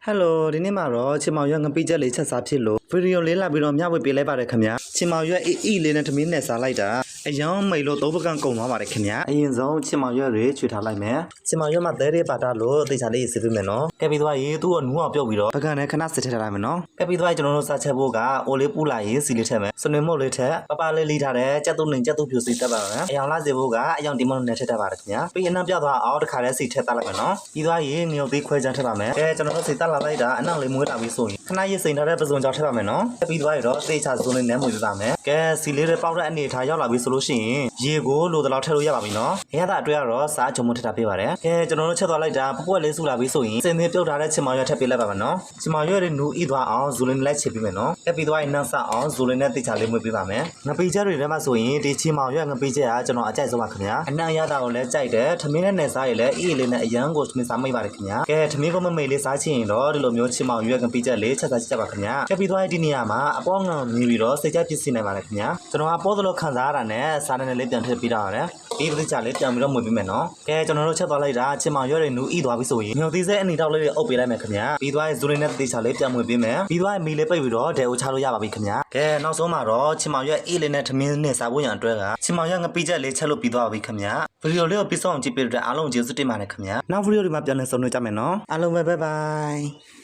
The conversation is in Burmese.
Hello ဒီနေ့မှာတော့ချင်မောင်ရွက်ငပိချက်လေးချက်စားဖြစ်လို့ဗီဒီယိုလေးလာပြီးတော့မျှဝေပေးလိုက်ပါတယ်ခင်ဗျာချင်မောင်ရွက်အေးလေးနဲ့သမီးနဲ့စားလိုက်တာအယောင်မိတ်လို့သုံးပကံကုန်သွားပါတယ်ခင်ဗျာအရင်ဆုံးချင်မောင်ရွက်တွေချွေထားလိုက်မယ်ချင်မောင်ရွက်မှာသဲလေးပါတာလို့သိချာလေးစစ်ပေးမယ်နော်ကဲပြီးတော့ရေးသူ့ကိုနူးအောင်ပြုတ်ပြီးတော့ပကံနဲ့ခဏစစ်ထည့်ထားလိုက်မယ်နော်ကဲပြီးတော့ကျွန်တော်တို့စားချက်ဖို့ကအိုလေးပူလာရေးစီလေးထည့်မယ်စနွေမုတ်လေးထည့်ပလေးလေးထားတယ်ကြက်သွနှင်ကြက်သွဖြူစီတက်ပါမယ်အယောင်လာစေဖို့ကအယောင်ဒီမုတ်နဲ့ထည့်တတ်ပါတယ်ခင်ဗျာပြီးအနောက်ပြသွားအောင်တစ်ခါတည်းစီထည့်တက်လိုက်မယ်နော်ပြီးတော့ရေးငရုတ်သေးခွဲချမ်းထည့်ပါမယ်ကဲကျွန်တော်တို့စီတက်လာလိုက်တာအနောက်လေးမွေးလာပြီးဆိုရင်ခဏရေးစိန်ထားတဲ့ပစုံကြောင်ထည့်ပါမယ်နော်ပြီးတော့ရတော့သေချာစုံလေးနဲ့မွေးပြပါမယ်ကဲစီလေးတွေပေါက်တဲ့အနေထားရောက်လာပြီဆိုလို့ရှိရင်ရေကိုလိုတလောက်ထည့်လို့ရပါပြီနော်ရတာအတွက်ကတော့စားချုံမထည့်တာပေးပါတယ်ကဲကျွန်တော်တို့ချက်သွားလိုက်တာပွက်လေးစုလာပြီးဆိုရင်စင်သေးပြုတ်ထားတဲ့ချင်မောင်ရွက်ထည့်ပေးလိုက်ပါမယ်နော်ချင်မောင်ရွက်တွေနူးဤသွားအောင်ဇူလင်းလိုက်ချစ်ပေးမယ်နော်ကဲပြီးတော့နောက်ဆက်အောင်ဇူလင်းနဲ့သေချာလေးမွေးပေးပါမယ်ငပိချက်တွေထဲမှာဆိုရင်ဒီချင်မောင်ရွက်ငပိချက်ကကျွန်တော်အကြိုက်ဆုံးပါခင်ဗျာအနံ့ရတာကိုလည်းကြိုက်တယ်ထမင်းနဲ့စားရည်လည်းအေးလေးနဲ့အရန်ကိုထမင်းစားမိတ်ပါတယ်ခင်ဗျာကဲထမင်းကမမေလေးစားချင်ရင်တော့ဒီလိုမျိုးချင်မောင်ရွက်ငပိချက်လေးချက်စားကြပါခင်ဗျာကဲပြီးတော့ဒီနေရာမှာအပေါငံမြည်ပြီးတော့စိတ်ကြပြည့်စင်နိုင်ပါတယ်ခင်ဗျာကျွန်တော်ကပိုးသလိုခံစားရတာနဲ့စားတဲ့လေးပြန်ထည့်ပေးတာရတယ်ဒီပတိချလေးပြန်ပြီးတော့မွေးပေးမယ်နော်ကဲကျွန်တော်တို့ချက်သွားလိုက်တာချင်မောင်ရွက်တွေနူးဤသွားပြီဆိုရင်ညိုသီးစဲအနေတောက်လေးတွေအုပ်ပေးလိုက်မယ်ခင်ဗျာပြီးသွားရင်ဇူလင်းနဲ့ပတိချလေးပြန်မွေးပေးမယ်ပြီးသွားရင်မီလေးပိတ်ပြီးတော့ဒဲအိုချလို့ရပါပြီခင်ဗျာကဲနောက်ဆုံးမှာတော့ချင်မောင်ရွက်အေးလေးနဲ့ထမင်းနဲ့စားဖို့ရန်အတွက်ကချင်မောင်ရွက်ငပိချက်လေးချက်လို့ပြီးသွားပါပြီခင်ဗျာဗီဒီယိုလေးကိုပြီးဆုံးအောင်ကြည့်ပေးတဲ့အားလုံးကျေးဇူးတင်ပါတယ်ခင်ဗျာနောက်ဗီဒီယိုဒီမှာပြန်လည်ဆုံတွေ့ကြမယ်နော်အားလုံးပဲဘိုင်ဘိုင်